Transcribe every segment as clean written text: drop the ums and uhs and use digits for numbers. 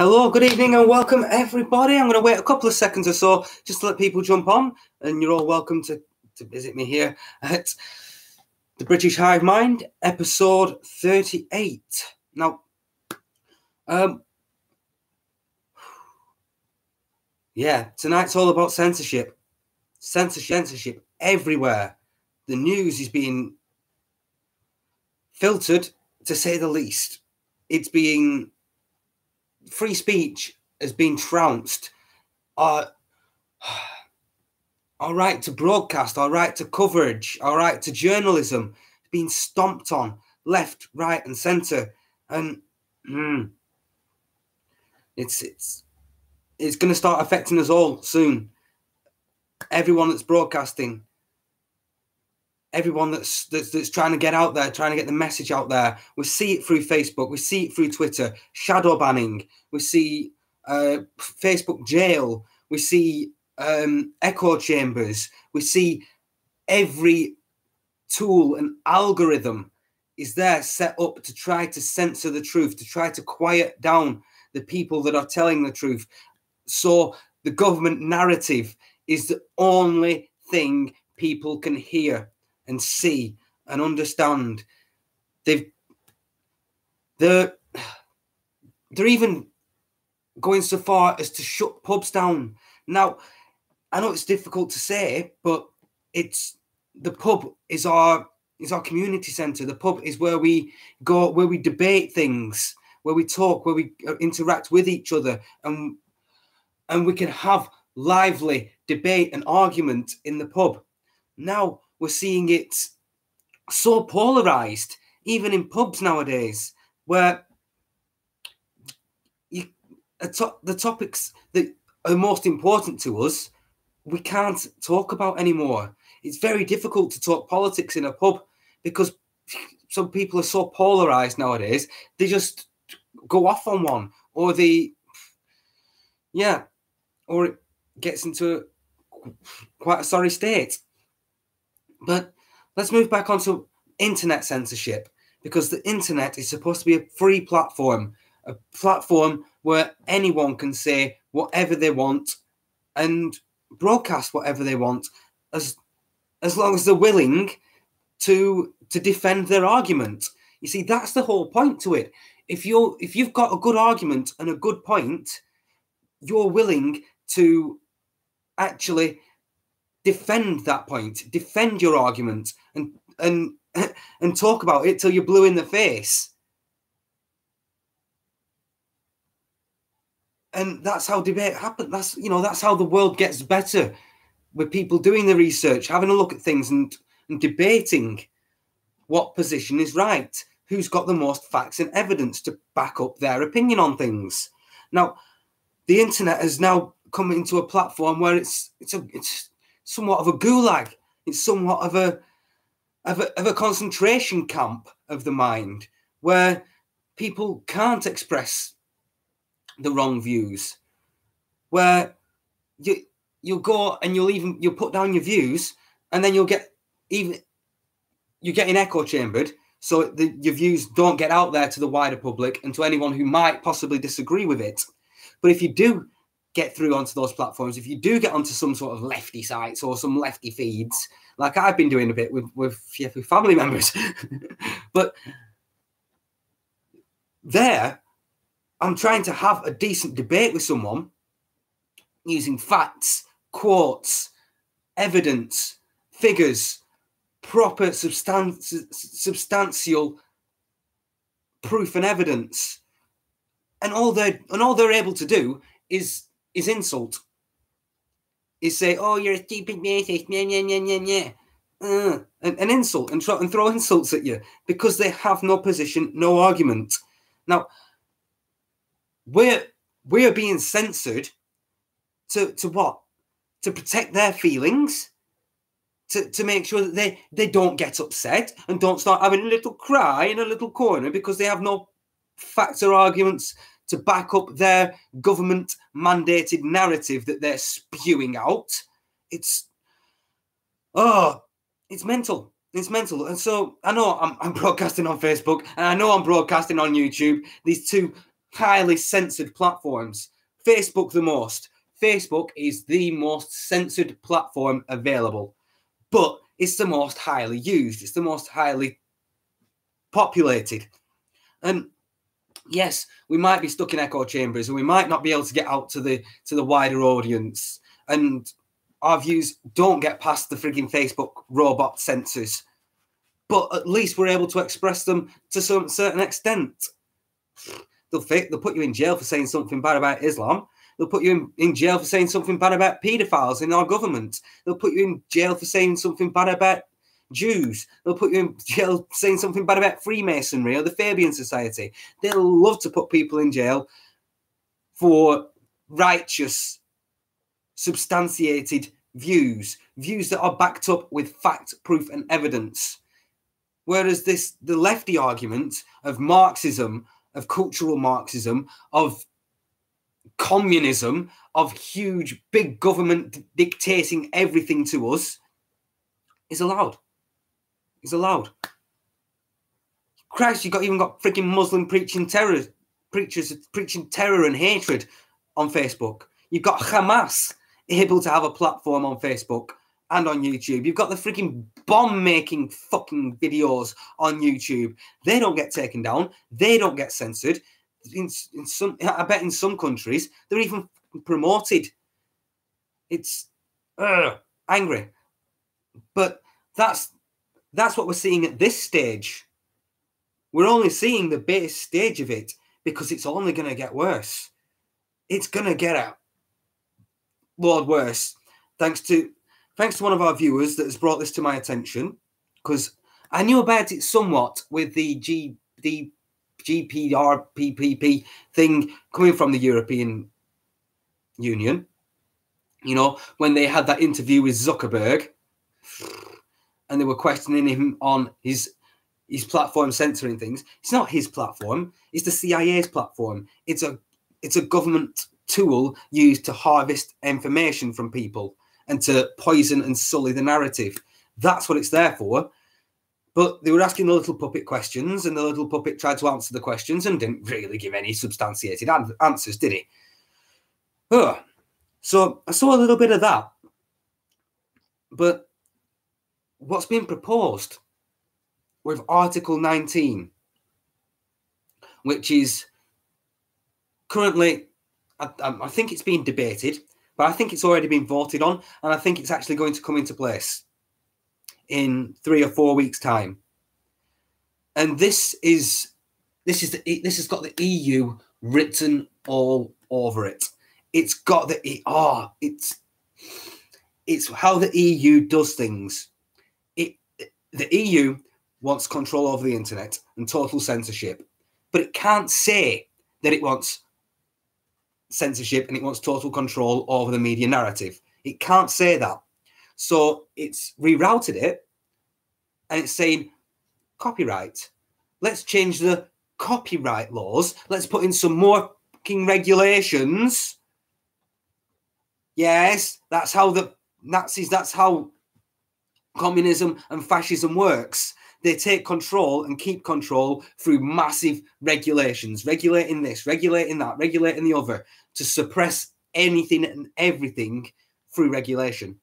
Hello, good evening and welcome everybody. I'm going to wait a couple of seconds or so just to let people jump on, and you're all welcome to visit me here at the British Hive Mind, episode 38. Now, tonight's all about censorship. Censorship everywhere. The news is being filtered, to say the least. It's being... Free speech has been trounced. Our right to broadcast, our right to coverage, our right to journalism has been stomped on left, right, and centre. And it's going to start affecting us all soon. Everyone that's broadcasting, everyone that's trying to get out there, trying to get the message out there. We see it through Facebook, we see it through Twitter, shadow banning, we see Facebook jail, we see echo chambers, we see every tool and algorithm is there set up to try to censor the truth, to try to quiet down the people that are telling the truth. So the government narrative is the only thing people can hear and see and understand. They're even going so far as to shut pubs down. Now, I know it's difficult to say, but the pub is our community centre. The pub is where we go, where we debate things, where we talk, where we interact with each other, and we can have lively debate and argument in the pub. Now we're seeing it so polarised, even in pubs nowadays, where the topics that are most important to us, we can't talk about anymore. It's very difficult to talk politics in a pub because some people are so polarised nowadays. They just go off on one, or or it gets into quite a sorry state. But let's move back onto internet censorship, because the internet is supposed to be a free platform, a platform where anyone can say whatever they want and broadcast whatever they want, as long as they're willing to defend their argument. You see, that's the whole point to it. If you've got a good argument and a good point, you're willing to actually defend that point, defend your argument, and talk about it till you're blue in the face. And that's how debate happens. That's how the world gets better, with people doing the research, having a look at things, and debating what position is right, who's got the most facts and evidence to back up their opinion on things. Now, the internet has now come into a platform where it's somewhat of a gulag. It's somewhat of a concentration camp of the mind, where people can't express the wrong views, where you'll go and you'll put down your views, and then you're getting echo chambered, so your views don't get out there to the wider public and to anyone who might possibly disagree with it. But if you do get through onto those platforms, if you do get onto some sort of lefty sites or some lefty feeds, like I've been doing a bit with family members, but there, I'm trying to have a decent debate with someone using facts, quotes, evidence, figures, proper substantial proof and evidence, and all they're able to do is insult, is say, "Oh, you're a stupid racist," and insult and throw insults at you, because they have no position, no argument. Now, we're being censored to what? To protect their feelings, to make sure that they don't get upset and don't start having a little cry in a little corner because they have no facts or arguments to back up their government-mandated narrative that they're spewing out. It's mental. It's mental. And so I know I'm broadcasting on Facebook, and I know I'm broadcasting on YouTube. These two highly censored platforms. Facebook the most. Facebook is the most censored platform available, but it's the most highly used. It's the most highly populated. And yes, we might be stuck in echo chambers, and we might not be able to get out to the wider audience. And our views don't get past the frigging Facebook robot censors. But at least we're able to express them to some certain extent. They'll put you in jail for saying something bad about Islam. They'll put you in jail for saying something bad about paedophiles in our government. They'll put you in jail for saying something bad about Jews. They'll put you in jail saying something bad about Freemasonry or the Fabian Society. They'll love to put people in jail for righteous, substantiated views that are backed up with fact, proof, and evidence. Whereas the lefty argument of Marxism, of cultural Marxism, of communism, of huge big government dictating everything to us, is allowed. Is allowed. Christ, you even got freaking Muslim preachers preaching terror and hatred on Facebook. You've got Hamas able to have a platform on Facebook and on YouTube. You've got the freaking bomb-making fucking videos on YouTube. They don't get taken down. They don't get censored. I bet in some countries they're even promoted. It's angry, but that's what we're seeing at this stage. We're only seeing the base stage of it because it's only going to get worse. It's going to get a lot worse. Thanks to one of our viewers that has brought this to my attention, because I knew about it somewhat with the GPR PPP thing coming from the European Union. You know, when they had that interview with Zuckerberg and they were questioning him on his platform censoring things. It's not his platform. It's the CIA's platform. It's a government tool used to harvest information from people and to poison and sully the narrative. That's what it's there for. But they were asking the little puppet questions, and the little puppet tried to answer the questions and didn't really give any substantiated answers, did he? So I saw a little bit of that. But what's being proposed with Article 19, which is currently, I think it's being debated, but I think it's already been voted on, and I think it's actually going to come into place in 3 or 4 weeks' time. And this has got the EU written all over it. It's got it's how the EU does things. The EU wants control over the internet and total censorship, but it can't say that it wants censorship and it wants total control over the media narrative. It can't say that. So it's rerouted it, and it's saying copyright. Let's change the copyright laws. Let's put in some more fucking regulations. Yes, that's how the Nazis, that's how communism and fascism works. They take control and keep control through massive regulations, regulating this, regulating that, regulating the other, to suppress anything and everything through regulation.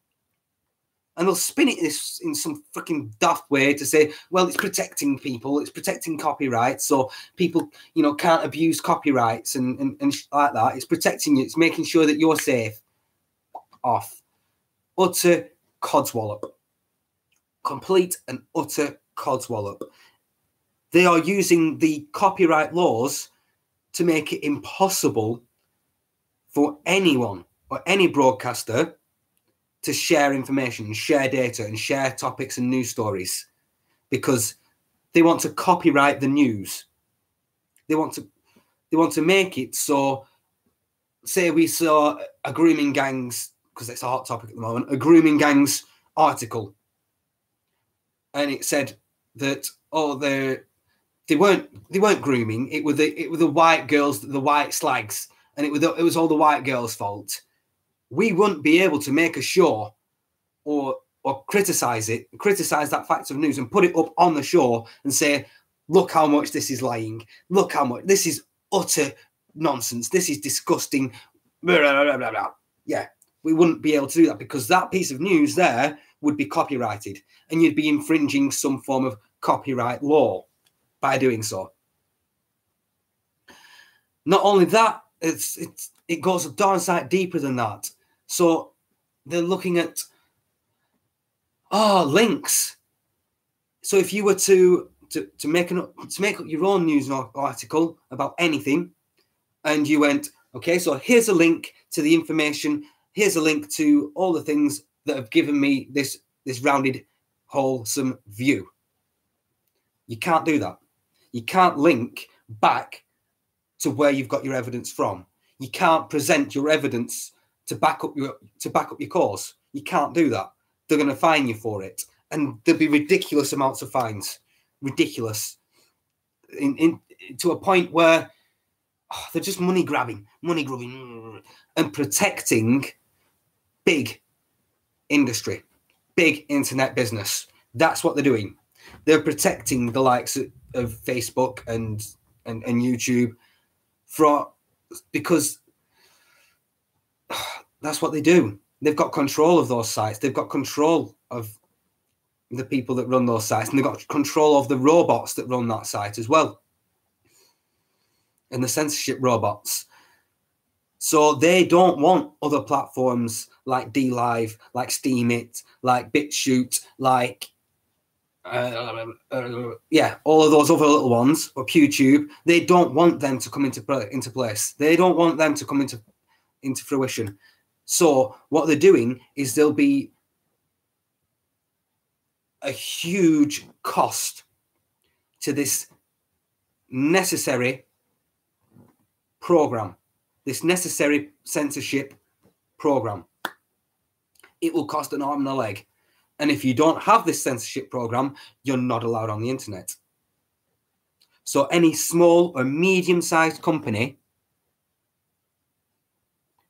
And they'll spin it in some fucking daft way to say, well, it's protecting people, it's protecting copyright, so people, can't abuse copyrights and like that. It's protecting you, it's making sure that you're safe. Off. Utter codswallop. Complete and utter codswallop. They are using the copyright laws to make it impossible for anyone or any broadcaster to share information and share data and share topics and news stories, because they want to copyright the news. They want to make it so, say we saw a grooming gangs, because it's a hot topic at the moment, a grooming gangs article, and it said that they weren't grooming. It were the white girls, the white slags, and it was all the white girls' fault. We wouldn't be able to make a show or criticize that fact of news and put it up on the show and say, look how much this is lying. Look how much this is utter nonsense. This is disgusting. Blah, blah, blah, blah, blah. Yeah, we wouldn't be able to do that because that piece of news there would be copyrighted and you'd be infringing some form of copyright law by doing so. Not only that, it goes a darn sight deeper than that. So they're looking at links. So if you were to make up your own news article about anything, and you went, okay, so here's a link to the information, here's a link to all the things that have given me this rounded, wholesome view. You can't do that. You can't link back to where you've got your evidence from. You can't present your evidence to back up your cause. You can't do that. They're going to fine you for it, and there'll be ridiculous amounts of fines, ridiculous, to a point where they're just money grabbing, and protecting big industry, big internet business. That's what they're doing. They're protecting the likes of Facebook and YouTube because that's what they do. They've got control of those sites. They've got control of the people that run those sites, and they've got control of the robots that run that site as well, and the censorship robots. So they don't want other platforms like DLive, like Steemit, like BitChute, like all of those other little ones, or PewTube. They don't want them to come into place. They don't want them to come into fruition. So what they're doing is there'll be a huge cost to this necessary program, this necessary censorship program. It will cost an arm and a leg. And if you don't have this censorship program, you're not allowed on the internet. So any small or medium-sized company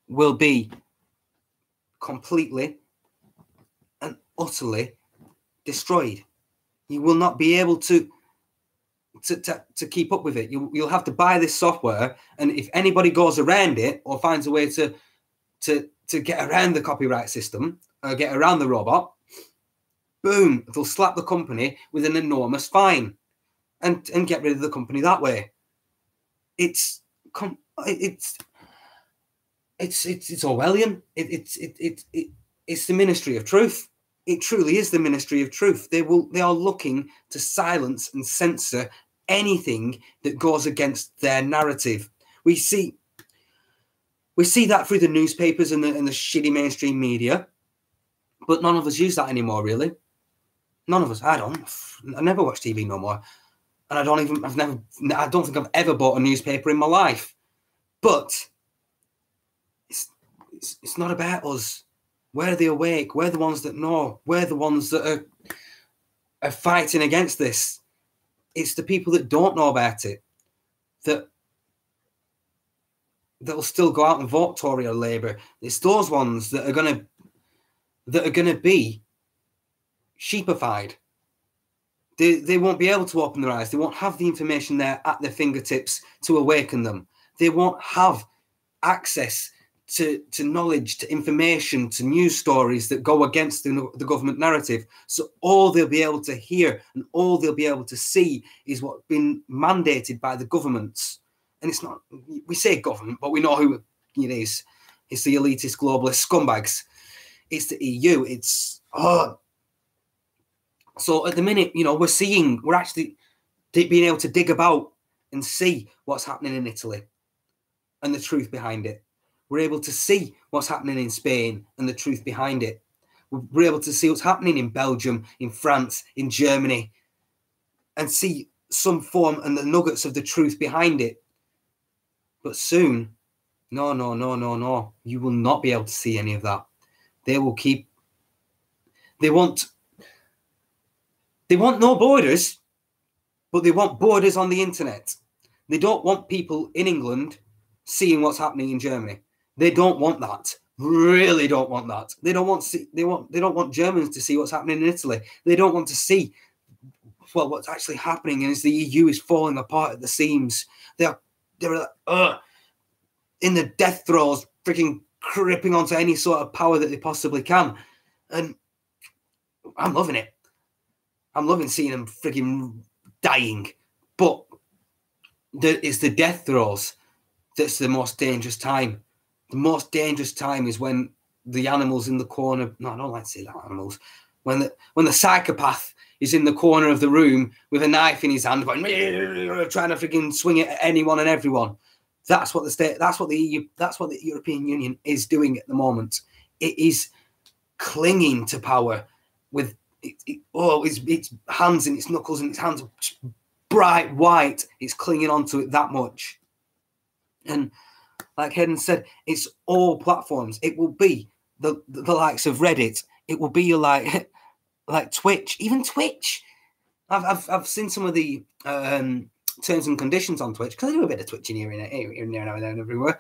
will be completely and utterly destroyed. You will not be able to keep up with it. You'll have to buy this software, and if anybody goes around it or finds a way to get around the copyright system or get around the robot, boom, they'll slap the company with an enormous fine and get rid of the company that way. It's Orwellian. It's the Ministry of Truth. It truly is the Ministry of Truth. They are looking to silence and censor anything that goes against their narrative. We see that through the newspapers and the shitty mainstream media, but none of us use that anymore, really. None of us. I don't. I never watch TV no more, and I don't think I've ever bought a newspaper in my life. But it's not about us. We're the awake. We're the ones that know. We're the ones that are fighting against this. It's the people that don't know about it that'll still go out and vote Tory or Labour. It's those ones that are gonna be sheepified. They won't be able to open their eyes. They won't have the information there at their fingertips to awaken them. They won't have access to knowledge, to information, to news stories that go against the government narrative. So all they'll be able to hear and all they'll be able to see is what's been mandated by the governments. And it's not, we say government, but we know who it is. It's the elitist globalist scumbags. It's the EU. So at the minute, we're actually being able to dig about and see what's happening in Italy and the truth behind it. We're able to see what's happening in Spain and the truth behind it. We're able to see what's happening in Belgium, in France, in Germany, and see some form and the nuggets of the truth behind it. But soon, no. You will not be able to see any of that. They want no borders, but they want borders on the internet. They don't want people in England seeing what's happening in Germany. They don't want that. Really don't want that. They don't want Germans to see what's happening in Italy. They don't want to see what's actually happening, and as the EU is falling apart at the seams. They're in the death throes, freaking gripping onto any sort of power that they possibly can. And I'm loving it. I'm loving seeing them freaking dying. But it's the death throes that's the most dangerous time. The most dangerous time is when the animals in the corner. No, I don't like to say that, animals. When the psychopath is in the corner of the room with a knife in his hand, going, trying to freaking swing it at anyone and everyone. That's what the state. That's what the EU. That's what the European Union is doing at the moment. It is clinging to power with its hands and its knuckles and its hands are bright white. It's clinging onto it that much. And like Hayden said, it's all platforms. It will be the likes of Reddit. It will be like Twitch, even Twitch. I've seen some of the terms and conditions on Twitch because I do a bit of Twitching here and there and everywhere.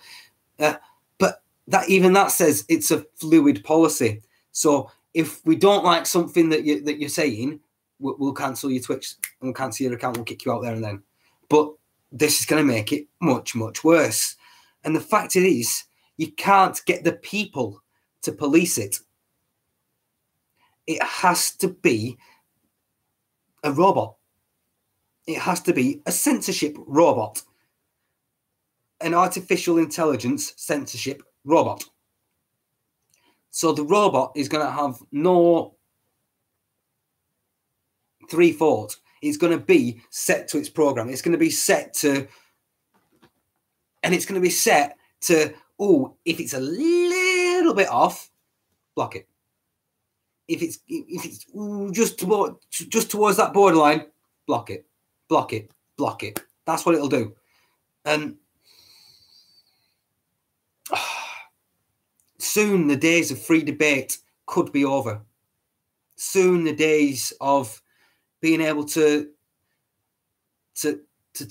But that says it's a fluid policy. So if we don't like something that you're saying, we'll cancel your Twitch and we'll cancel your account. We'll kick you out there and then. But this is going to make it much, much worse. And the fact is, you can't get the people to police it. It has to be a robot. It has to be a censorship robot. An artificial intelligence censorship robot. So the robot is going to have no thought. It's going to be set to its program. It's going to be set to, and it's going to be set to, if it's a little bit off, block it. If it's just towards that borderline, block it. That's what it'll do. And soon the days of free debate could be over. Soon the days of being able to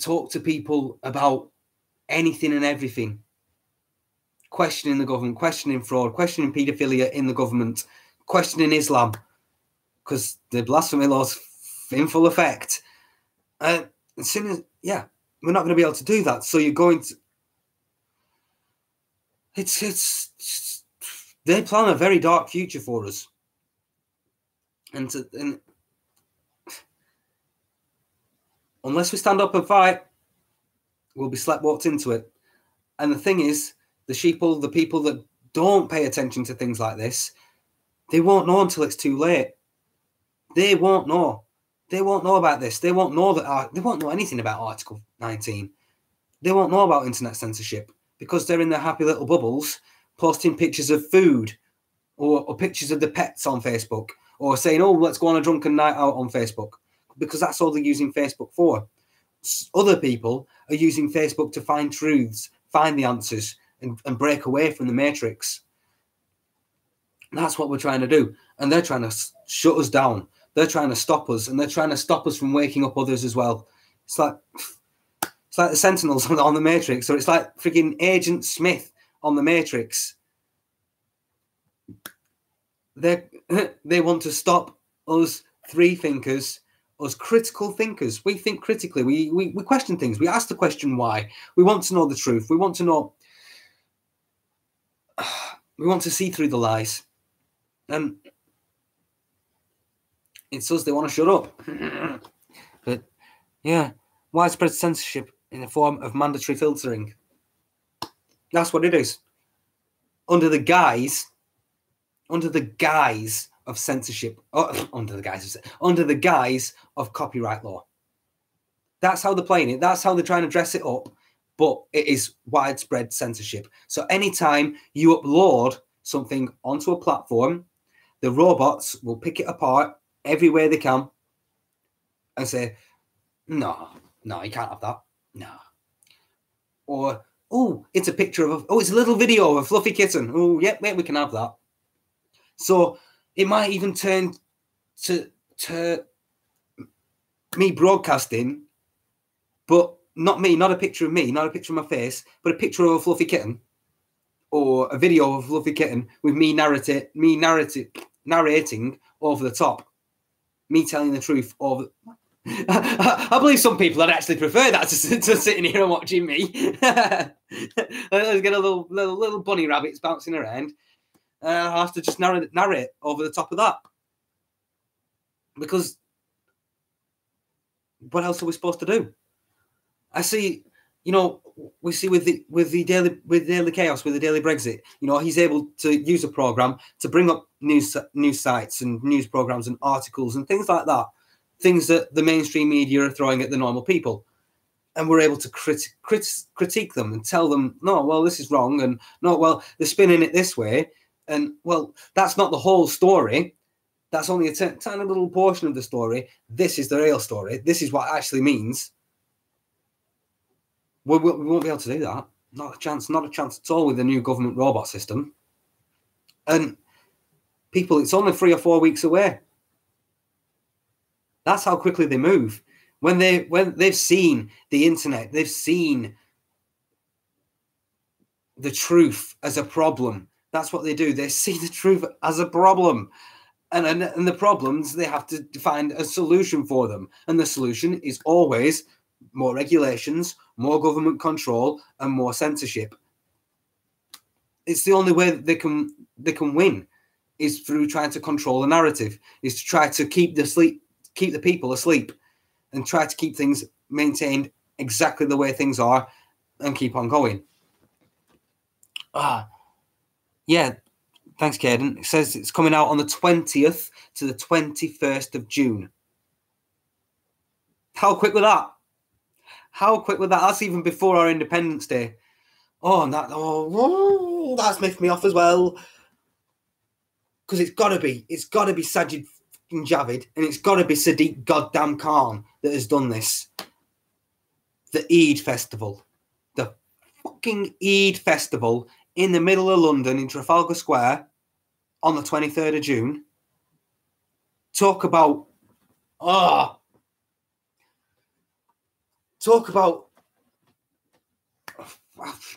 talk to people about anything and everything, questioning the government, questioning fraud, questioning paedophilia in the government, questioning Islam, because the blasphemy law's in full effect. As soon as, we're not going to be able to do that. So you're going to, they plan a very dark future for us. And unless we stand up and fight, we'll be sleptwalked into it. And the thing is, the people that don't pay attention to things like this, they won't know until it's too late. They won't know. They won't know about this. They won't know they won't know anything about Article 19. They won't know about internet censorship because they're in their happy little bubbles, posting pictures of food or pictures of the pets on Facebook, or saying, let's go on a drunken night out on Facebook, because that's all they're using Facebook for. Other people are using Facebook to find truths, find the answers, and break away from the matrix. That's what we're trying to do. And they're trying to shut us down. They're trying to stop us, and they're trying to stop us from waking up others as well. It's like the Sentinels on the Matrix, or it's like freaking Agent Smith on the Matrix. They want to stop us free thinkers, us critical thinkers. We think critically. We question things. We ask the question why. We want to know the truth. We want to know. We want to see through the lies. And it's us they want to shut up. But yeah, widespread censorship in the form of mandatory filtering. That's what it is. Under the guise of censorship, under the guise of copyright law. That's how they're playing it. That's how they're trying to dress it up. But it is widespread censorship. So anytime you upload something onto a platform, the robots will pick it apart every way they can and say, no, you can't have that. No. Or, it's a picture of it's a little video of a fluffy kitten. Yep, we can have that. So it might even turn to me broadcasting, but not me, not a picture of me, not a picture of my face, but a picture of a fluffy kitten, or a video of a fluffy kitten with me narrating over the top, me telling the truth I believe some people would actually prefer that to sitting here and watching me. Let's get a little bunny rabbits bouncing around. I'll have to just narrate over the top of that. Because what else are we supposed to do? I see, we see with the daily chaos, with the daily Brexit, he's able to use a program to bring up news sites and news programs and articles and things like that, things that the mainstream media are throwing at the normal people, and we're able to critique them and tell them, no, well, this is wrong, and no, well, they're spinning it this way, and well, that's not the whole story. That's only a tiny little portion of the story. This is the real story. This is what it actually means. We won't be able to do that. Not a chance at all with the new government robot system. And people, it's only 3 or 4 weeks away. That's how quickly they move. When they've seen the internet, they've seen the truth as a problem. That's what they do. They see the truth as a problem. And the problems, they have to find a solution for them. And the solution is always more regulations, more government control, and more censorship. It's the only way that they can win, is through trying to control the narrative, is to try to keep the people asleep, and try to keep things maintained exactly the way things are, and keep on going. Yeah. Thanks, Caden. It says it's coming out on the 20th to the 21st of June. How quick was that? How quick was that? That's even before our Independence Day. And that's missed me off as well. Because it's got to be Sajid Javid, and it's got to be Sadiq goddamn Khan that has done this. The Eid Festival. The fucking Eid Festival in the middle of London in Trafalgar Square on the 23rd of June. Talk about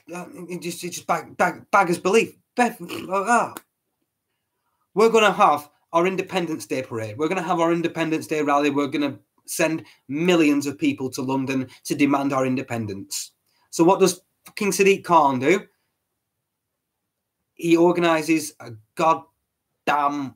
it just baggers belief. We're going to have our Independence Day parade. We're going to have our Independence Day rally. We're going to send millions of people to London to demand our independence. So what does fucking Sadiq Khan do? He organises a goddamn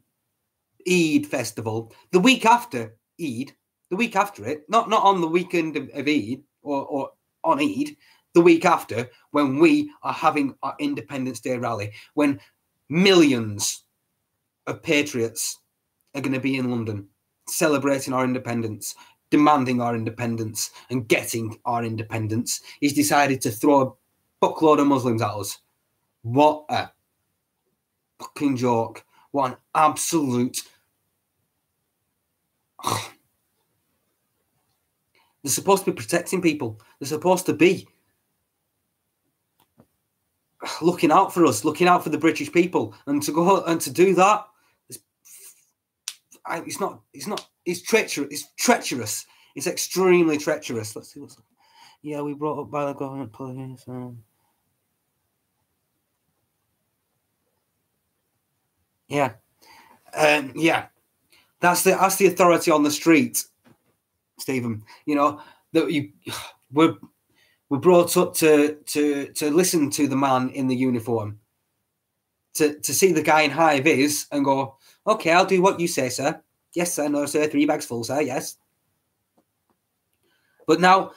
Eid festival the week after Eid, the week after it, not on the weekend of Eid or on Eid, the week after, when we are having our Independence Day rally, when millions of patriots are going to be in London celebrating our independence, demanding our independence, and getting our independence. He's decided to throw a buckload of Muslims at us. What a fucking joke. What an absolute... They're supposed to be protecting people. They're supposed to be looking out for us, looking out for the British people. And to go and to do that, it's treacherous. It's treacherous. It's extremely treacherous. Let's see what's... Yeah, we brought up by the government police. Yeah. That's the authority on the street, Stephen. That we're brought up to listen to the man in the uniform, to see the guy in high vis and go, okay, I'll do what you say, sir. Yes, sir. No, sir. 3 bags full, sir. Yes. But now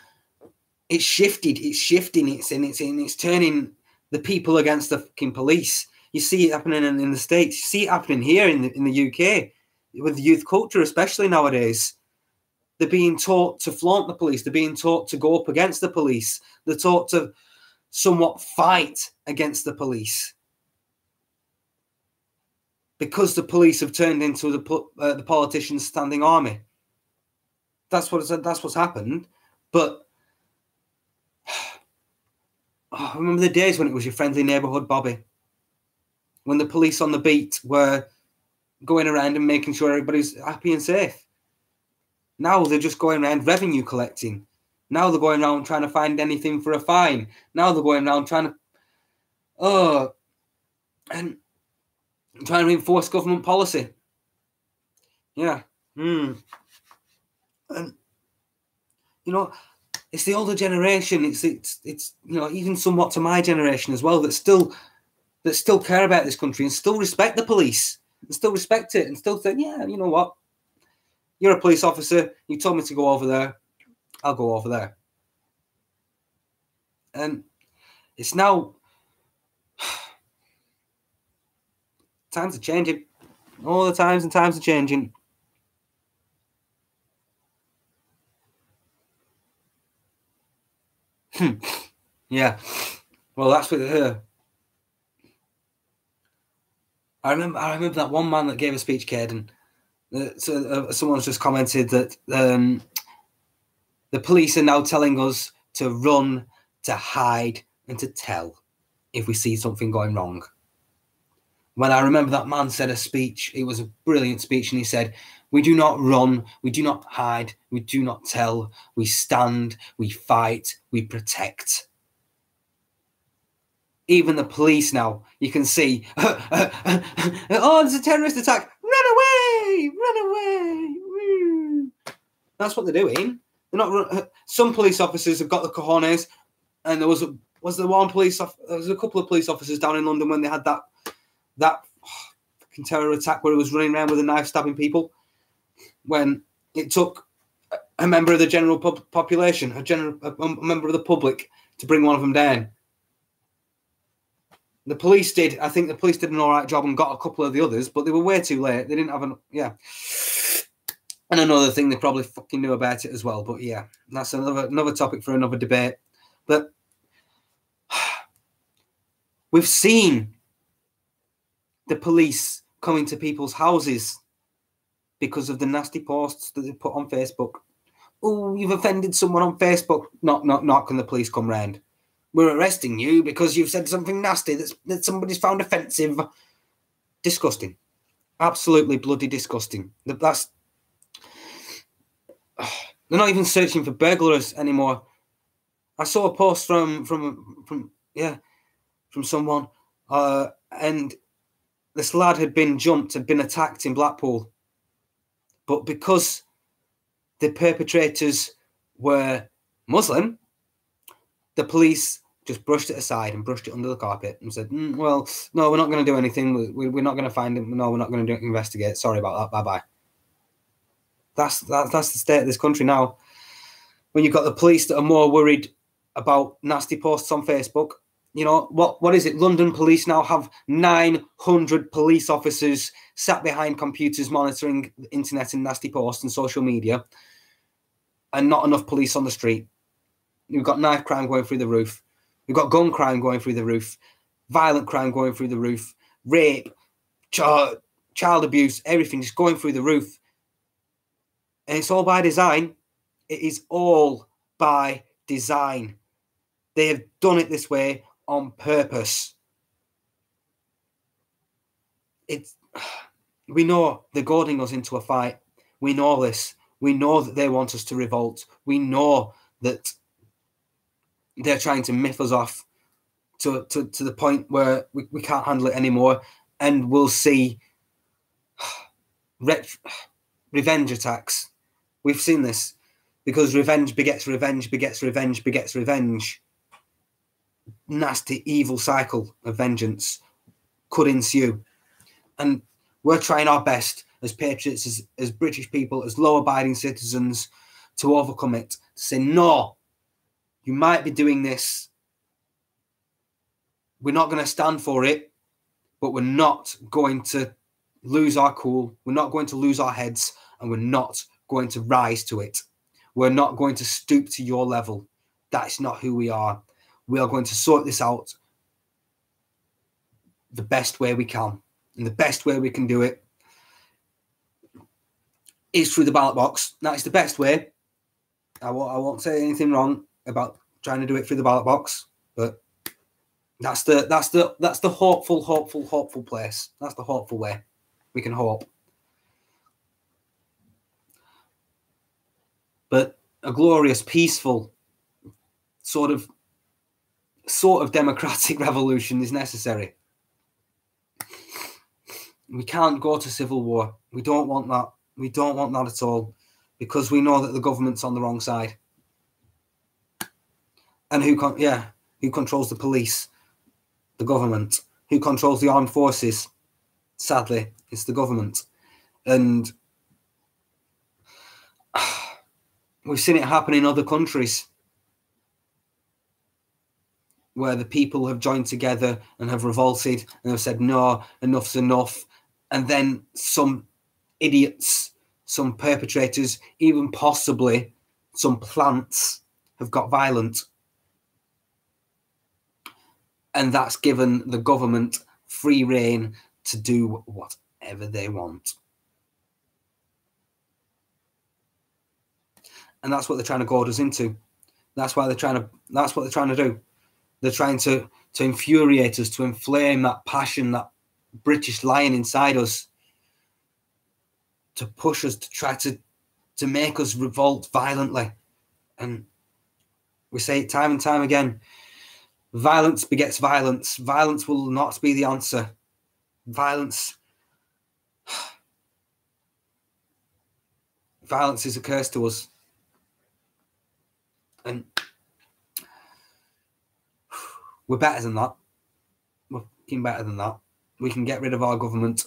it's shifted. It's shifting. It's turning the people against the fucking police. You see it happening in the States. You see it happening here in the UK with the youth culture, especially nowadays. They're being taught to flaunt the police. They're being taught to go up against the police. They're taught to somewhat fight against the police, because the police have turned into the politicians' standing army. That's what's happened. But I remember the days when it was your friendly neighbourhood Bobby, when the police on the beat were going around and making sure everybody's happy and safe. Now they're just going around revenue collecting. Now they're going around trying to find anything for a fine. Now they're going around trying to enforce government policy. Yeah. And you know, it's the older generation. It's you know, even somewhat to my generation as well, that still care about this country and still respect the police and still respect it and still think, yeah, you know what, you're a police officer. You told me to go over there. I'll go over there. And it's now times are changing. All the times are changing. Yeah. Well, that's with her. I remember that one man that gave a speech, Caden. Someone's just commented that the police are now telling us to run, to hide, and to tell if we see something going wrong. When I remember that man said a speech, it was a brilliant speech, and he said, we do not run, we do not hide, we do not tell, we stand, we fight, we protect. Even the police now, you can see, oh, there's a terrorist attack, run away, run away. Woo. That's what they're doing. They're not. Some police officers have got the cojones, and there was a couple of police officers down in London when they had that fucking terror attack where he was running around with a knife stabbing people, when it took a member of the general population, a member of the public, to bring one of them down. I think the police did an all right job and got a couple of the others, but they were way too late. They didn't have And another thing, they probably fucking knew about it as well. But yeah, that's another topic for another debate. But we've seen the police coming to people's houses because of the nasty posts that they put on Facebook. Oh, you've offended someone on Facebook. Not can the police come round. We're arresting you because you've said something nasty that somebody's found offensive. Disgusting. Absolutely bloody disgusting. They're not even searching for burglars anymore. I saw a post from someone, and this lad had been attacked in Blackpool, but because the perpetrators were Muslim, the police just brushed it aside and brushed it under the carpet and said, well, no, we're not going to do anything. We're not going to find him. No, we're not going to investigate. Sorry about that. Bye-bye. That's the state of this country now. When you've got the police that are more worried about nasty posts on Facebook, you know, what is it? London police now have 900 police officers sat behind computers monitoring the internet and nasty posts and social media, and not enough police on the street. We've got knife crime going through the roof. We've got gun crime going through the roof. Violent crime going through the roof. Rape, child abuse, everything just going through the roof. And it's all by design. It is all by design. They have done it this way on purpose. We know they're goading us into a fight. We know this. We know that they want us to revolt. We know that they're trying to myth us off to the point where we can't handle it anymore. And we'll see revenge attacks. We've seen this, because revenge begets revenge, begets revenge, begets revenge. Nasty, evil cycle of vengeance could ensue. And we're trying our best as patriots, as British people, as law-abiding citizens, to overcome it. To say, no, you might be doing this. We're not going to stand for it, but we're not going to lose our cool. We're not going to lose our heads, and we're not going to rise to it. We're not going to stoop to your level. That's not who we are. We are going to sort this out the best way we can. And the best way we can do it is through the ballot box. That is the best way. I won't say anything wrong about trying to do it through the ballot box, but that's the hopeful place. That's the hopeful way. We can hope. But a glorious, peaceful, sort of democratic revolution is necessary. We can't go to civil war. We don't want that. We don't want that at all, because we know that the government's on the wrong side. And who controls the police? The government. Who controls the armed forces? Sadly, it's the government. And we've seen it happen in other countries where the people have joined together and have revolted and have said, no, enough's enough. And then some idiots, some perpetrators, even possibly some plants have got violent. And that's given the government free rein to do whatever they want. And that's what they're trying to goad us into. That's what they're trying to do. They're trying to infuriate us, to inflame that passion, that British lion inside us, to push us, to try to make us revolt violently. And we say it time and time again, violence begets violence. Violence will not be the answer. Violence is a curse to us. And we're better than that. We're fucking better than that. We can get rid of our government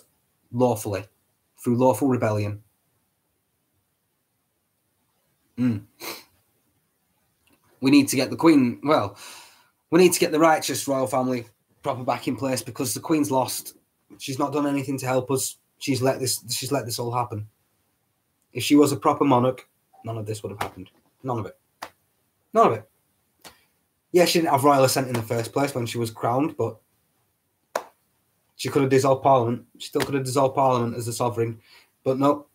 lawfully, through lawful rebellion. We need to get the Queen, we need to get the righteous royal family proper back in place, because the Queen's lost. She's not done anything to help us. She's let this all happen. If she was a proper monarch, none of this would have happened. None of it. None of it. Yeah, she didn't have royal assent in the first place when she was crowned, but she could have dissolved Parliament. She still could have dissolved Parliament as the sovereign. But no,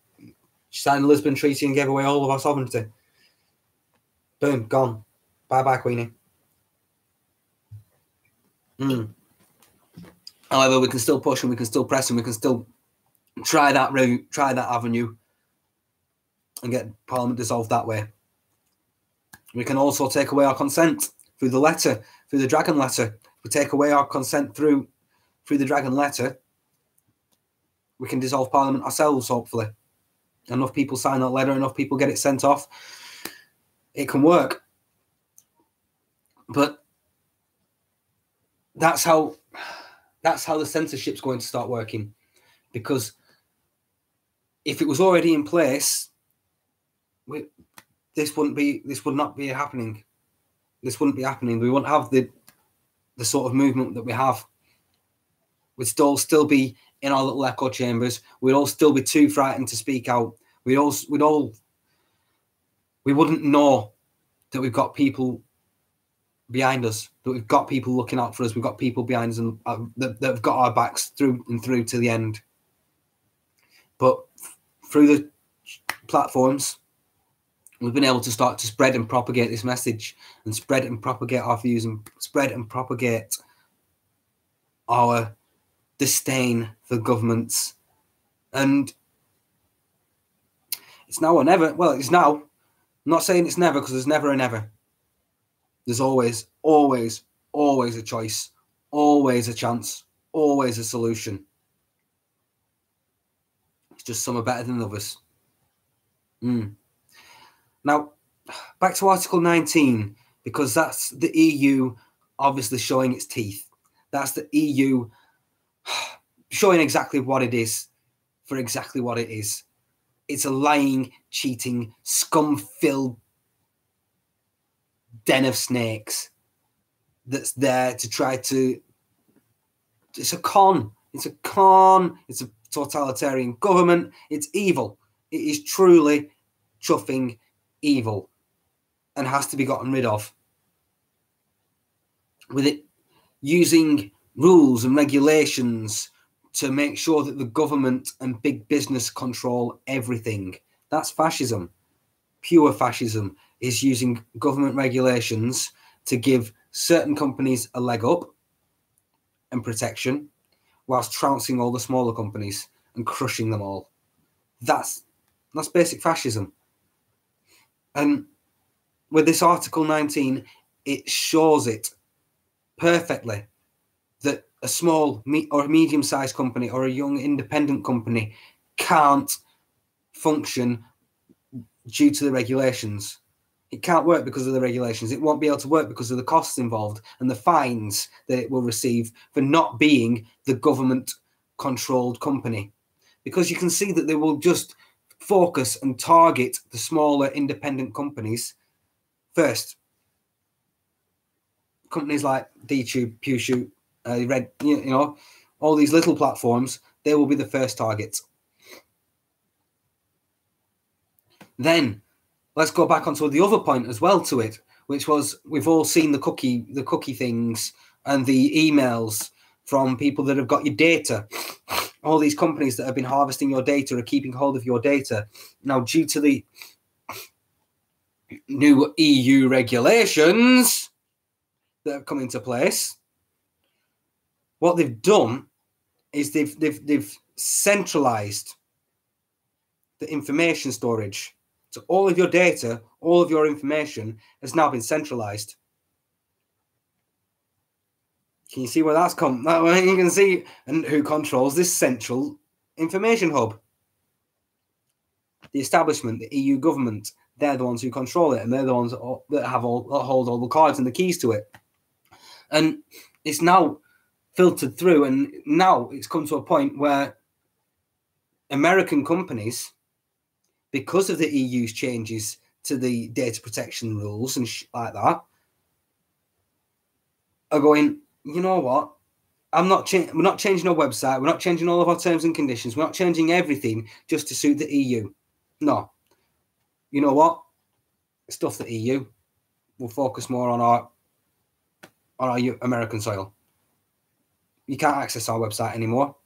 she signed the Lisbon Treaty and gave away all of our sovereignty. Boom, gone. Bye-bye, Queenie. However, we can still push and we can still press and we can still try that route, try that avenue and get Parliament dissolved that way. We can also take away our consent through the letter, through the dragon letter. If we take away our consent through the dragon letter, we can dissolve Parliament ourselves, hopefully. Enough people sign that letter, enough people get it sent off, it can work. But that's how the censorship's going to start working. Because if it was already in place, this would not be happening. This wouldn't be happening. We wouldn't have the sort of movement that we have. We'd still be in our little echo chambers. We'd all still be too frightened to speak out. We wouldn't know that we've got people behind us, that we've got people looking out for us. We've got people behind us and that have got our backs through and through to the end. But through the platforms, we've been able to start to spread and propagate this message and spread and propagate our views and spread and propagate our disdain for governments. And it's now or never. Well, it's now. I'm not saying it's never, because there's never a never. There's always, always, always a choice, always a chance, always a solution. It's just some are better than others. Now, back to Article 19, because that's the EU obviously showing its teeth. That's the EU showing exactly what it is for exactly what it is. It's a lying, cheating, scum-filled den of snakes that's there to try to... It's a con. It's a con. It's a totalitarian government. It's evil. It is truly chuffing evil and has to be gotten rid of. With it using rules and regulations to make sure that the government and big business control everything. That's fascism. Pure fascism is using government regulations to give certain companies a leg up and protection, whilst trouncing all the smaller companies and crushing them all. That's basic fascism. And with this Article 19, it shows it perfectly that a small or a medium-sized company or a young independent company can't function due to the regulations. It can't work because of the regulations. It won't be able to work because of the costs involved and the fines that it will receive for not being the government-controlled company. Because you can see that they will just focus and target the smaller independent companies first. Companies like DTube, PewShoot, Red, all these little platforms, they will be the first targets. Then let's go back onto the other point as well to it, which was we've all seen the cookie things and the emails from people that have got your data. All these companies that have been harvesting your data are keeping hold of your data. Now, due to the new EU regulations that have come into place, what they've done is they've centralized the information storage. So all of your data, all of your information has now been centralized. Can you see where that's come? You can see and who controls this central information hub. The establishment, the EU government, they're the ones who control it, and they're the ones that hold all the cards and the keys to it. And it's now filtered through, and now it's come to a point where American companies, because of the EU's changes to the data protection rules and like that, are going, you know what? We're not changing our website. We're not changing all of our terms and conditions. We're not changing everything just to suit the EU. No. You know what? Stuff the EU. We'll focus more on our American soil. You can't access our website anymore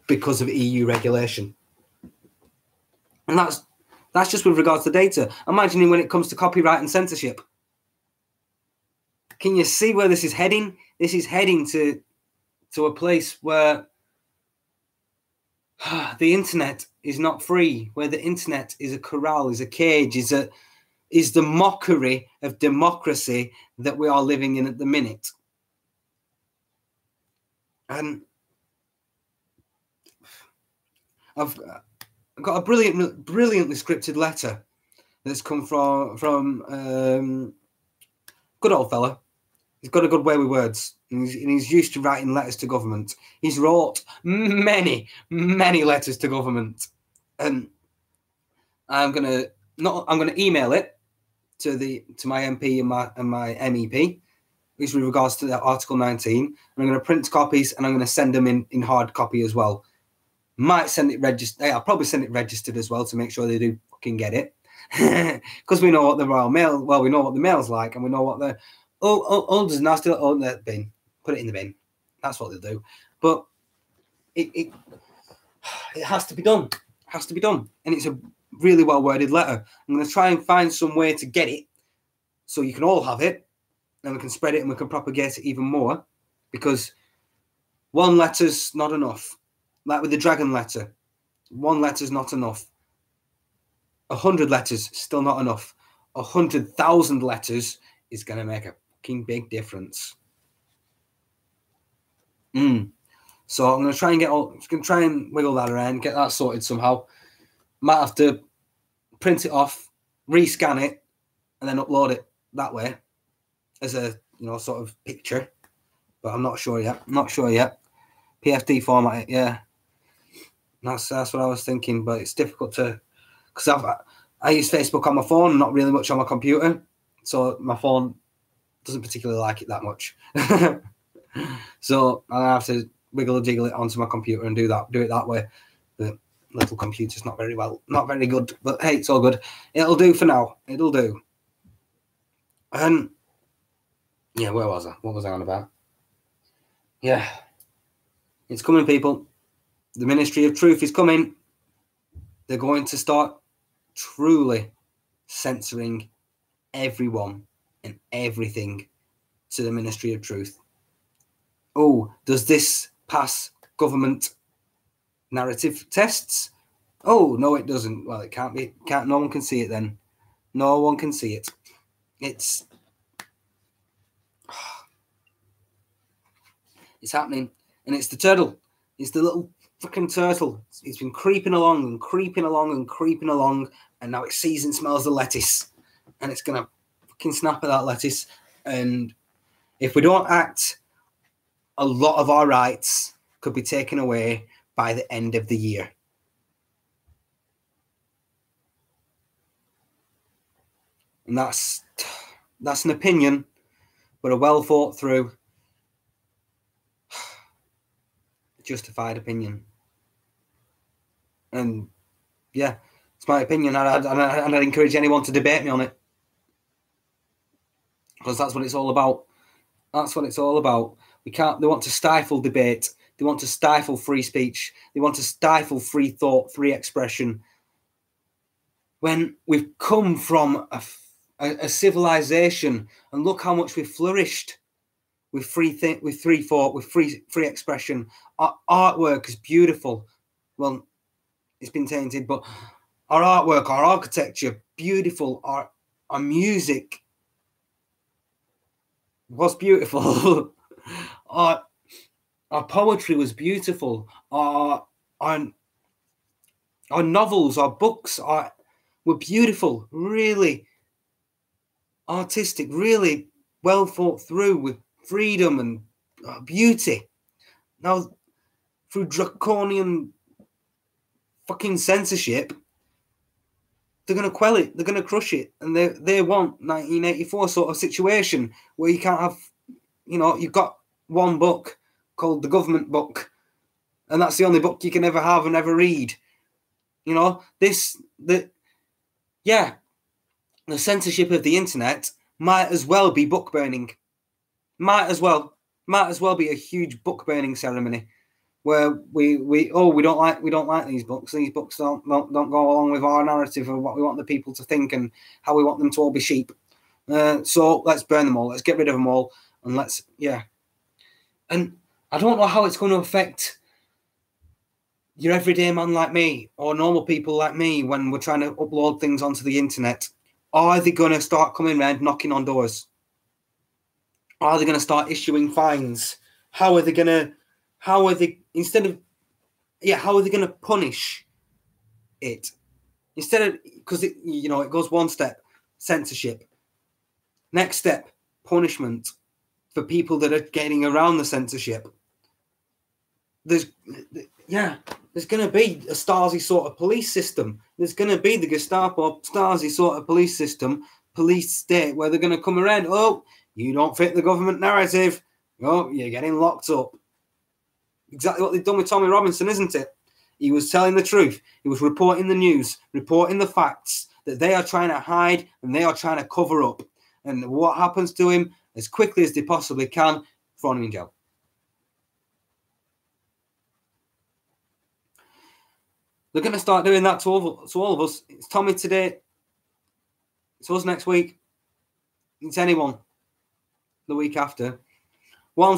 because of EU regulation. And that's just with regards to data. Imagining when it comes to copyright and censorship. Can you see where this is heading? This is heading to a place where the internet is not free, where the internet is a corral, is a cage, is the mockery of democracy that we are living in at the minute. And I've got a brilliantly scripted letter that's come from good old fella. He's got a good way with words, and he's used to writing letters to government. He's wrote many letters to government, and I'm gonna email it to my MP and my MEP, which with regards to that Article 19. And I'm going to print copies, and I'm going to send them in hard copy as well. Might send it registered. I'll probably send it registered as well to make sure they do fucking get it, because we know what the Royal Mail. Well, we know what the mail's like, and we know what the does nasty. That bin. Put it in the bin. That's what they'll do. But it has to be done. It has to be done, and it's a really well worded letter. I'm going to try and find some way to get it so you can all have it, and we can spread it and we can propagate it even more, because one letter's not enough. Like with the dragon letter, one letter's not enough. 100 letters still not enough. 100,000 letters is going to make a fucking big difference. So I'm going to try and wiggle that around, get that sorted somehow. Might have to print it off, rescan it, and then upload it that way as a sort of picture. But I'm not sure yet. PFD format it, yeah. That's what I was thinking, but it's difficult because I use Facebook on my phone, not really much on my computer, so my phone doesn't particularly like it that much. So I have to wiggle and jiggle it onto my computer and do it that way. The little computer's not very good, but hey, it's all good. It'll do for now. It'll do. And yeah, where was I? What was I on about? Yeah, it's coming, people. The Ministry of Truth is coming. They're going to start truly censoring everyone and everything to the Ministry of Truth. Oh, does this pass government narrative tests? Oh, no, it doesn't. Well, it can't be. No one can see it then. No one can see it. It's happening. And it's the turtle. It's the little fucking turtle. It's been creeping along and creeping along and creeping along and now it sees and smells the lettuce, and it's going to fucking snap at that lettuce. And if we don't act, a lot of our rights could be taken away by the end of the year. And that's an opinion, but a well thought through, justified opinion. And yeah, it's my opinion, and I'd encourage anyone to debate me on it, because that's what it's all about. That's what it's all about. They want to stifle debate. They want to stifle free speech. They want to stifle free thought, free expression. When we've come from a civilization, and look how much we've flourished with free thought, with free expression. Our artwork is beautiful. Well, it's been tainted, but our artwork, our architecture, beautiful. Our music was beautiful. our poetry was beautiful. Our novels, our books were beautiful, really artistic, really well thought through, with freedom and beauty. Now, through draconian fucking censorship, they're going to quell it, they're going to crush it, and they want 1984 sort of situation where you can't have, you've got one book called the government book, and that's the only book you can ever have and ever read. The censorship of the internet might as well be book burning. Might as well be a huge book burning ceremony where we don't like these books. These books don't go along with our narrative of what we want the people to think and how we want them to all be sheep. So let's burn them all. Let's get rid of them all, and And I don't know how it's going to affect your everyday man like me or normal people like me when we're trying to upload things onto the internet. Are they going to start coming around knocking on doors? Are they going to start issuing fines? How are they going to punish it? Because it goes one step, censorship. Next step, punishment for people that are getting around the censorship. There's going to be a Stasi sort of police system. There's going to be the Gestapo Stasi sort of police system, police state, where they're going to come around. Oh, you don't fit the government narrative. Oh, you're getting locked up. Exactly what they've done with Tommy Robinson, isn't it? He was telling the truth. He was reporting the news, reporting the facts that they are trying to hide and they are trying to cover up. And what happens to him, as quickly as they possibly can, throw him in jail. They're going to start doing that to all of us. It's Tommy today. It's us next week. It's anyone the week after. What I'm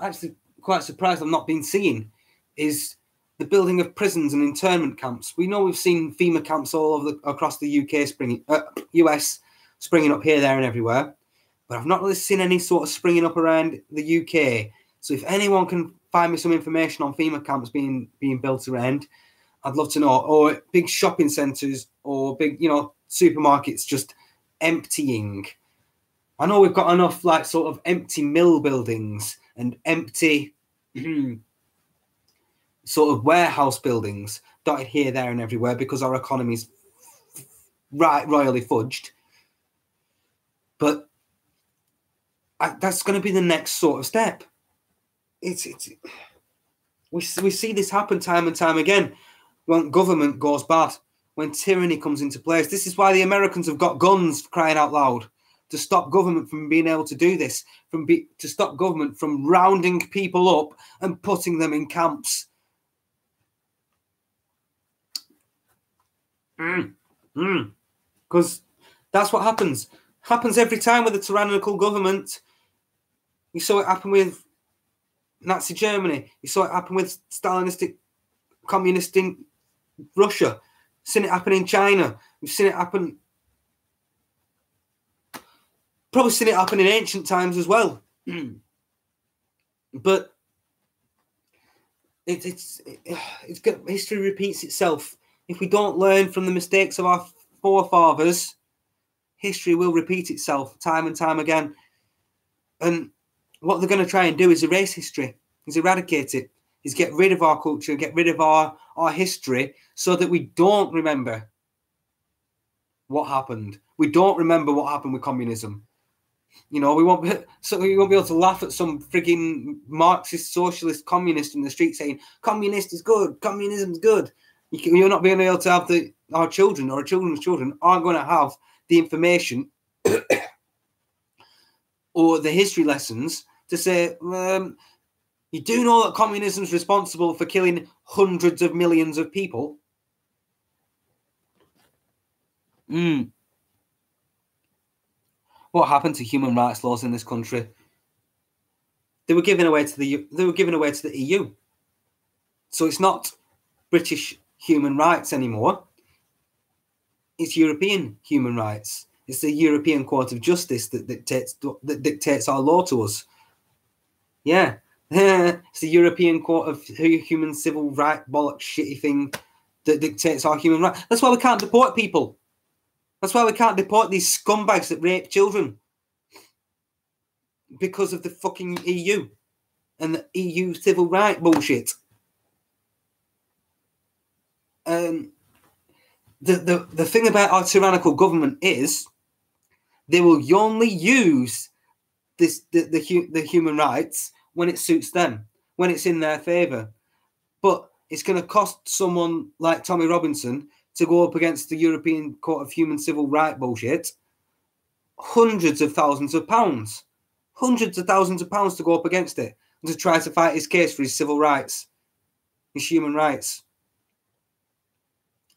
actually quite surprised I'm not been seeing is the building of prisons and internment camps. We know we've seen FEMA camps all across the US springing up here, there, and everywhere, but I've not really seen any sort of springing up around the UK. So if anyone can find me some information on FEMA camps being built around, I'd love to know. Or big shopping centres or big, supermarkets just emptying. I know we've got enough sort of empty mill buildings and empty sort of warehouse buildings dotted here, there, and everywhere because our economy's royally fudged. But that's going to be the next sort of step. We see this happen time and time again when government goes bad, when tyranny comes into place. This is why the Americans have got guns, for crying out loud, to stop government from being able to do this, to stop government from rounding people up and putting them in camps. Because that's what happens. Happens every time with a tyrannical government. You saw it happen with Nazi Germany. You saw it happen with Stalinistic, communistic Russia. You've seen it happen in China. You've seen it happen. Probably seen it happen in ancient times as well. But history repeats itself. If we don't learn from the mistakes of our forefathers, history will repeat itself time and time again. And what they're going to try and do is erase history, is eradicate it, is get rid of our culture, get rid of our history, so that we don't remember what happened. We don't remember what happened with communism. You know, we won't be able to laugh at some frigging Marxist, socialist, communist in the street saying communist is good, communism's good. You're not being able to have our children or our children's children aren't going to have the information or the history lessons to say, you do know that communism is responsible for killing hundreds of millions of people? What happened to human rights laws in this country? They were given away to the EU. So it's not British human rights anymore. It's European human rights. It's the European Court of Justice that dictates our law to us. Yeah. It's the European Court of Human Civil Rights bollocks shitty thing that dictates our human rights. That's why we can't deport people. That's why we can't deport these scumbags that rape children. Because of the fucking EU and the EU civil rights bullshit. The thing about our tyrannical government is they will only use the human rights when it suits them, when it's in their favour. But it's going to cost someone like Tommy Robinson to go up against the European Court of Human Civil Rights bullshit hundreds of thousands of pounds. Hundreds of thousands of pounds to go up against it and to try to fight his case for his civil rights, his human rights.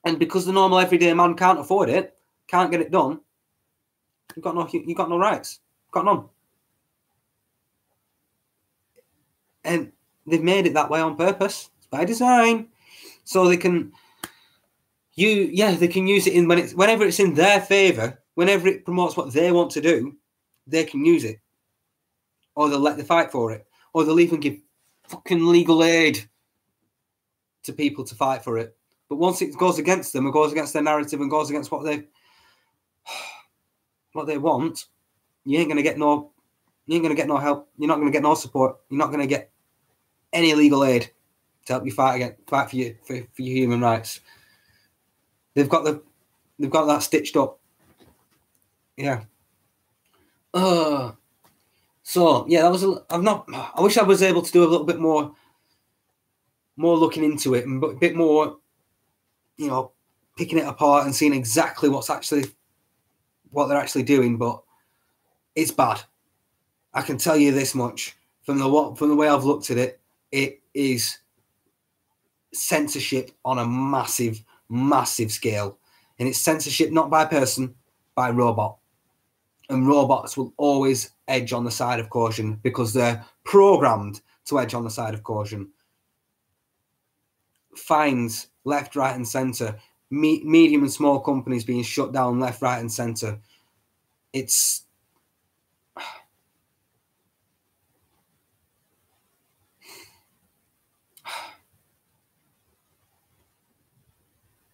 And because the normal everyday man can't afford it, can't get it done, you've got no rights. You've got none. And they've made it that way on purpose. It's by design. So they can use it whenever it's in their favour, whenever it promotes what they want to do, they can use it. Or they'll let them fight for it. Or they'll even give fucking legal aid to people to fight for it. But once it goes against them, it goes against their narrative and goes against what they want, you ain't gonna get no help. You're not gonna get no support. You're not gonna get any legal aid to help you fight for your human rights. They've got that stitched up. Yeah. So yeah, I wish I was able to do a little bit more looking into it and a bit more, picking it apart and seeing exactly what they're actually doing. But it's bad. I can tell you this much from the way I've looked at it. It is censorship on a massive, massive scale, and it's censorship not by person, by robot. And robots will always edge on the side of caution because they're programmed to edge on the side of caution. Fines left, right, and centre. Medium and small companies being shut down left, right, and centre. It's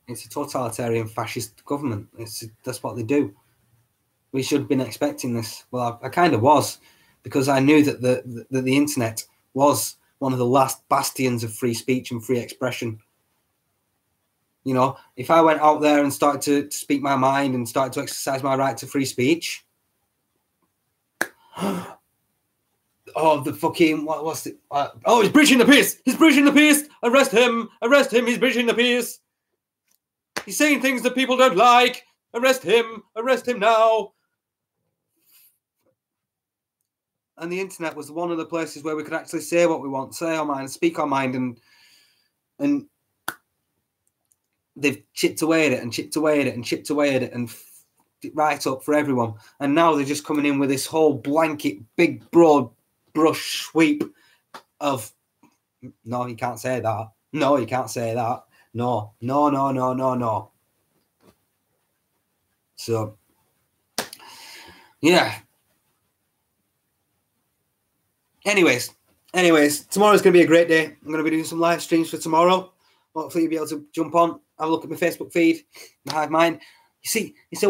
a totalitarian fascist government. That's what they do. We should have been expecting this. Well, I kind of was, because I knew that the internet was one of the last bastions of free speech and free expression. If I went out there and started to speak my mind and started to exercise my right to free speech, the fucking, what was it? He's breaching the peace! He's breaching the peace! Arrest him! Arrest him! He's breaching the peace! He's saying things that people don't like! Arrest him! Arrest him now! And the internet was one of the places where we could actually say what we want, say our mind, speak our mind, and they've chipped away at it and chipped away at it and chipped away at it and right up for everyone. And now they're just coming in with this whole blanket, big, broad brush sweep of, no, you can't say that. No, you can't say that. No. So, yeah. Anyways, tomorrow's going to be a great day. I'm going to be doing some live streams for tomorrow. Hopefully you'll be able to jump on, have a look at my Facebook feed, the Hive Mind. You see, it's a,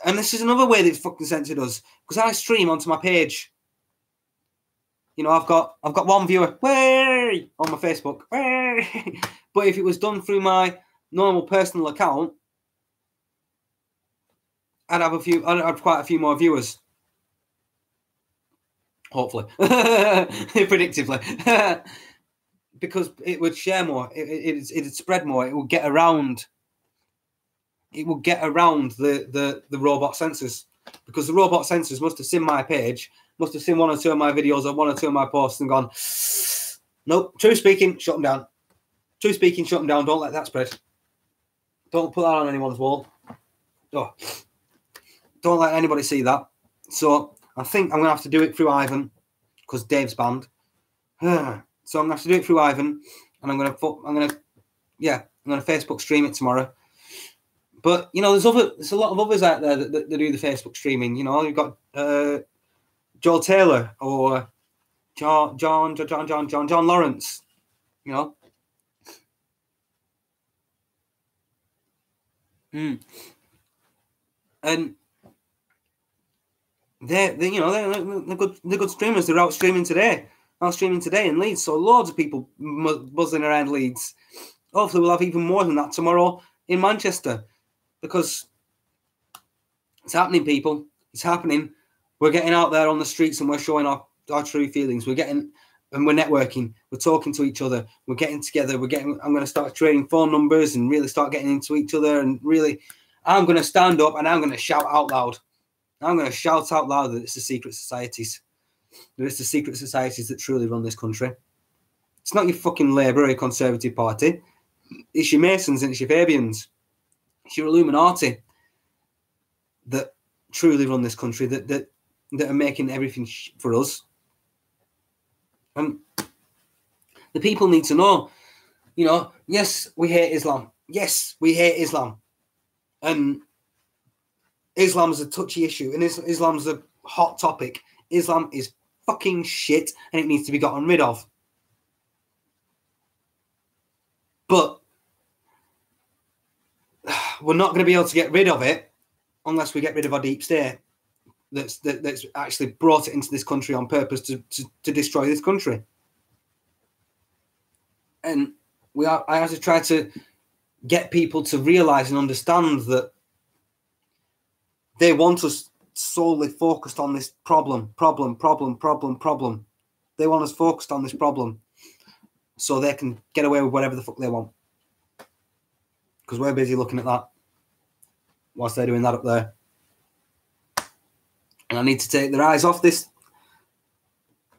and this is another way that it's fucking censored us, because I stream onto my page. You know, I've got one viewer, way, on my Facebook, way. But if it was done through my normal personal account, I'd have quite a few more viewers. Hopefully, predictively, because it would share more. It'd spread more. It would get around. It will get around the robot censors, because the robot censors must have seen my page, must have seen one or two of my videos or one or two of my posts and gone, nope, true speaking, shut them down. True speaking, shut them down. Don't let that spread. Don't put that on anyone's wall. Oh. Don't let anybody see that. So I think I'm going to have to do it through Ivan, because Dave's banned. So I'm going to have to do it through Ivan, and I'm going to Facebook stream it tomorrow. But you know, there's a lot of others out there that do the Facebook streaming. You know, you've got Joel Taylor or John Lawrence. You know, and they're good streamers. They're out streaming today in Leeds. So loads of people buzzing around Leeds. Hopefully, we'll have even more than that tomorrow in Manchester. Because it's happening, people. It's happening. We're getting out there on the streets and we're showing our true feelings. We're networking. We're talking to each other. We're getting together. I'm going to start trading phone numbers and really start getting into each other. And really, I'm going to stand up and I'm going to shout out loud. I'm going to shout out loud that it's the secret societies. That it's the secret societies that truly run this country. It's not your fucking Labour or your Conservative Party. It's your Masons and it's your Fabians. It's your Illuminati that truly run this country, that are making everything for us. And the people need to know, you know, yes, we hate Islam. Yes, we hate Islam. And Islam's a touchy issue, and Islam's a hot topic. Islam is fucking shit, and it needs to be gotten rid of. But we're not going to be able to get rid of it unless we get rid of our deep state that's actually brought it into this country on purpose to destroy this country. And I have to try to get people to realise and understand that they want us solely focused on this problem. They want us focused on this problem so they can get away with whatever the fuck they want. Because we're busy looking at that whilst they're doing that up there. And I need to take their eyes off this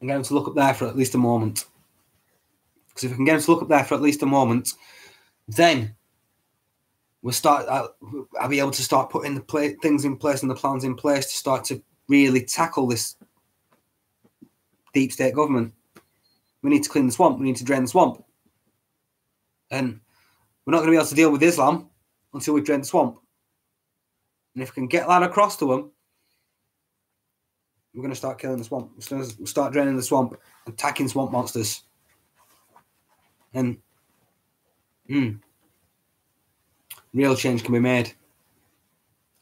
and get them to look up there for at least a moment. Because if I can get them to look up there for at least a moment, then I'll be able to start putting the things in place and the plans in place to start to really tackle this deep state government. We need to clean the swamp. We need to drain the swamp. And we're not going to be able to deal with Islam until we drain the swamp. And if we can get that across to them, we're going to start killing the swamp. We're going to start draining the swamp, attacking swamp monsters. And real change can be made.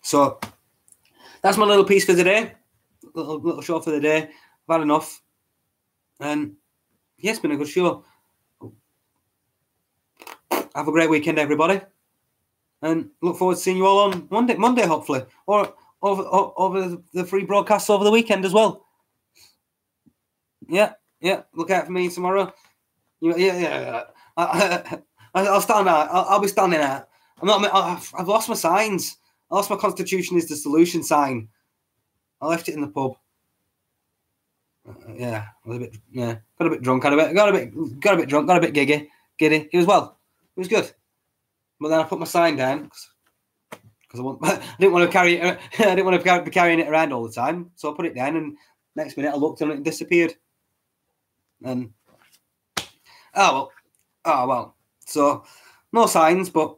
So that's my little piece for the day. Little show for the day. I've had enough. And yeah, it's been a good show. Have a great weekend, everybody. And look forward to seeing you all on Monday, hopefully. Or over the free broadcasts over the weekend as well. Yeah. Look out for me tomorrow. Yeah. I'll stand out. I'll be standing out. I've lost my signs. I lost my Constitution is the solution sign. I left it in the pub. I was a bit. Yeah, got a bit drunk. Got a bit drunk. Got a bit giddy. It was It was good. But then I put my sign down because I didn't want to carry it. I didn't want to be carrying it around all the time. So I put it down, and next minute I looked and it disappeared. And oh well. So no signs, but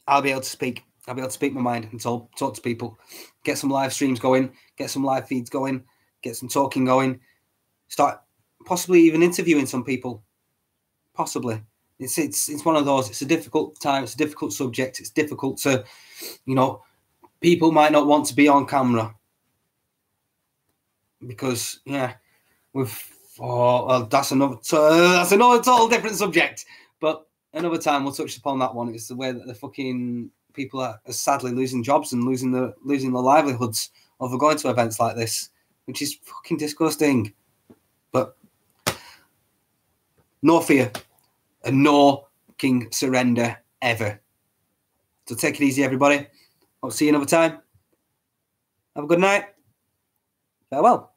I'll be able to speak. I'll be able to speak my mind and talk to people. Get some live streams going. Get some live feeds going. get some talking going, start possibly even interviewing some people. Possibly. It's one of those. It's a difficult time. It's a difficult subject. It's difficult to, you know, people might not want to be on camera because, yeah, that's another total different subject. But another time we'll touch upon that one. It's the way that the fucking people are sadly losing jobs and losing their livelihoods over going to events like this, which is fucking disgusting. But no fear and no king surrender ever. So take it easy, everybody. I'll see you another time. Have a good night. Farewell.